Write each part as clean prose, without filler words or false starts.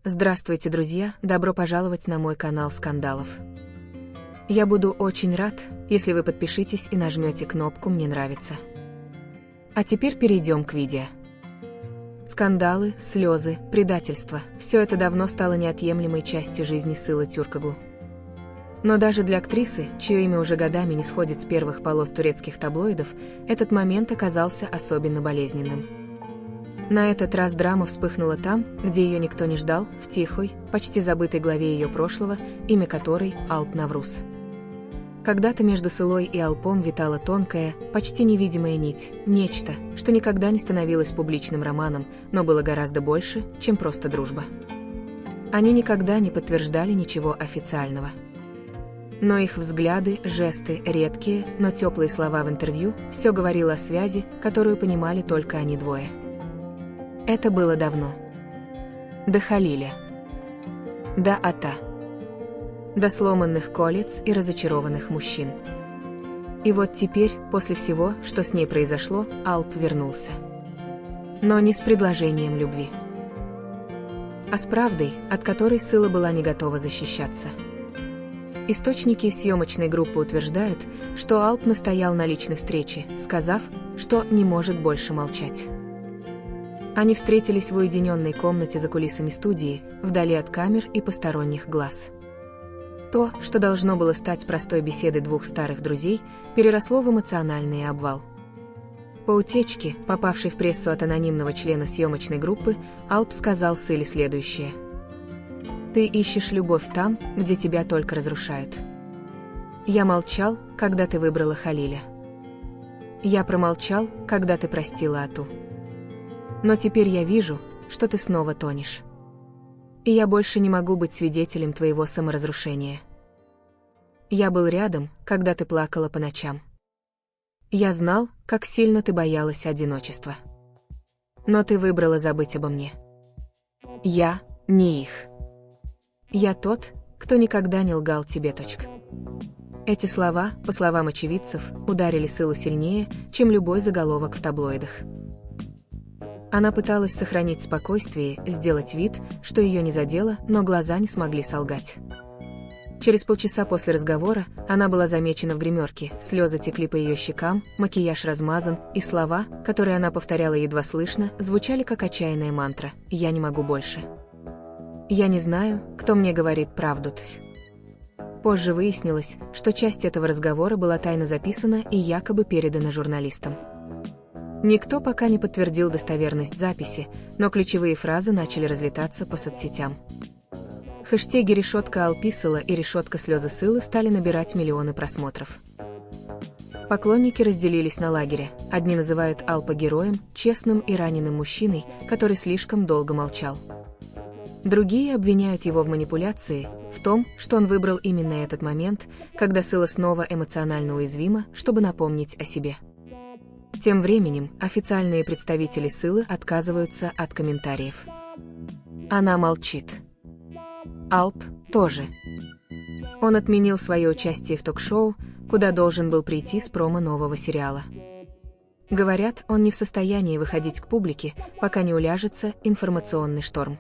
Здравствуйте, друзья! Добро пожаловать на мой канал скандалов. Я буду очень рад, если вы подпишитесь и нажмете кнопку «Мне нравится». А теперь перейдем к видео. Скандалы, слезы, предательство – все это давно стало неотъемлемой частью жизни Сылы Тюркоглу. Но даже для актрисы, чье имя уже годами не сходит с первых полос турецких таблоидов, этот момент оказался особенно болезненным. На этот раз драма вспыхнула там, где ее никто не ждал, в тихой, почти забытой главе ее прошлого, имя которой – Алп Навруз. Когда-то между Сылой и Алпом витала тонкая, почти невидимая нить, нечто, что никогда не становилось публичным романом, но было гораздо больше, чем просто дружба. Они никогда не подтверждали ничего официального. Но их взгляды, жесты, редкие, но теплые слова в интервью – все говорило о связи, которую понимали только они двое. Это было давно. До Халиля. До Ата. До сломанных колец и разочарованных мужчин. И вот теперь, после всего, что с ней произошло, Алп вернулся. Но не с предложением любви, а с правдой, от которой Сыла была не готова защищаться. Источники съемочной группы утверждают, что Алп настоял на личной встрече, сказав, что не может больше молчать. Они встретились в уединенной комнате за кулисами студии, вдали от камер и посторонних глаз. То, что должно было стать простой беседой двух старых друзей, переросло в эмоциональный обвал. По утечке, попавшей в прессу от анонимного члена съемочной группы, Алп сказал Сыле следующее: «Ты ищешь любовь там, где тебя только разрушают. Я молчал, когда ты выбрала Халиля. Я промолчал, когда ты простила Ату. Но теперь я вижу, что ты снова тонешь. И я больше не могу быть свидетелем твоего саморазрушения. Я был рядом, когда ты плакала по ночам. Я знал, как сильно ты боялась одиночества. Но ты выбрала забыть обо мне. Я не их. Я тот, кто никогда не лгал тебе. Эти слова, по словам очевидцев, ударили Сылу сильнее, чем любой заголовок в таблоидах. Она пыталась сохранить спокойствие, сделать вид, что ее не задело, но глаза не смогли солгать. Через полчаса после разговора она была замечена в гримерке, слезы текли по ее щекам, макияж размазан, и слова, которые она повторяла едва слышно, звучали как отчаянная мантра: «Я не могу больше. Я не знаю, кто мне говорит правду». Позже выяснилось, что часть этого разговора была тайно записана и якобы передана журналистам. Никто пока не подтвердил достоверность записи, но ключевые фразы начали разлетаться по соцсетям. Хэштеги «Решетка Алписыла» и «Решетка слезы Сылы» стали набирать миллионы просмотров. Поклонники разделились на лагеря. Одни называют Алпа героем, честным и раненым мужчиной, который слишком долго молчал. Другие обвиняют его в манипуляции, в том, что он выбрал именно этот момент, когда Сыла снова эмоционально уязвима, чтобы напомнить о себе. Тем временем официальные представители Сылы отказываются от комментариев. Она молчит. Алп тоже. Он отменил свое участие в ток-шоу, куда должен был прийти с промо нового сериала. Говорят, он не в состоянии выходить к публике, пока не уляжется информационный шторм.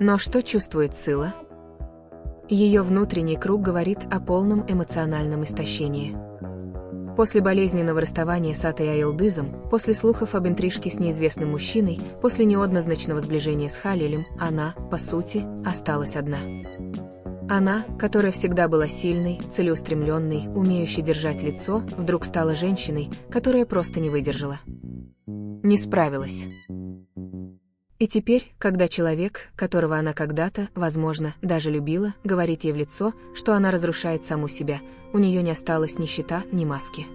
Но что чувствует Сыла? Ее внутренний круг говорит о полном эмоциональном истощении. После болезненного расставания с Атой Айылдызом, после слухов об интрижке с неизвестным мужчиной, после неоднозначного сближения с Халилем, она, по сути, осталась одна. Она, которая всегда была сильной, целеустремленной, умеющей держать лицо, вдруг стала женщиной, которая просто не выдержала. Не справилась. И теперь, когда человек, которого она когда-то, возможно, даже любила, говорит ей в лицо, что она разрушает саму себя, у нее не осталось ни щита, ни маски.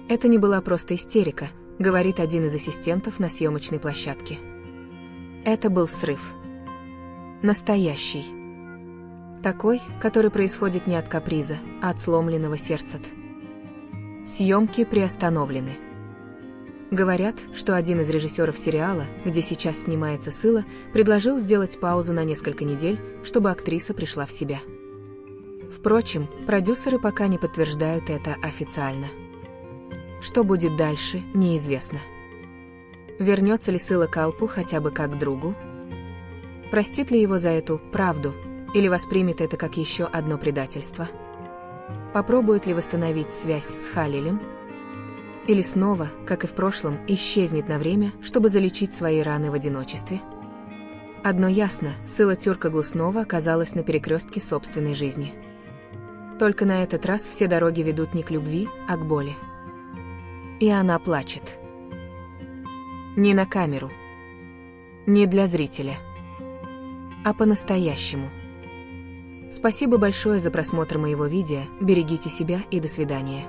Это не была просто истерика, говорит один из ассистентов на съемочной площадке. Это был срыв. Настоящий. Такой, который происходит не от каприза, а от сломленного сердца. Съемки приостановлены. Говорят, что один из режиссеров сериала, где сейчас снимается Сыла, предложил сделать паузу на несколько недель, чтобы актриса пришла в себя. Впрочем, продюсеры пока не подтверждают это официально. Что будет дальше, неизвестно. Вернется ли Сыла к Алпу хотя бы как к другу? Простит ли его за эту правду, или воспримет это как еще одно предательство? Попробует ли восстановить связь с Халилем? Или снова, как и в прошлом, исчезнет на время, чтобы залечить свои раны в одиночестве? Одно ясно, Sıla Türkoğlu снова оказалась на перекрестке собственной жизни. Только на этот раз все дороги ведут не к любви, а к боли. И она плачет. Не на камеру. Не для зрителя. А по-настоящему. Спасибо большое за просмотр моего видео, берегите себя и до свидания.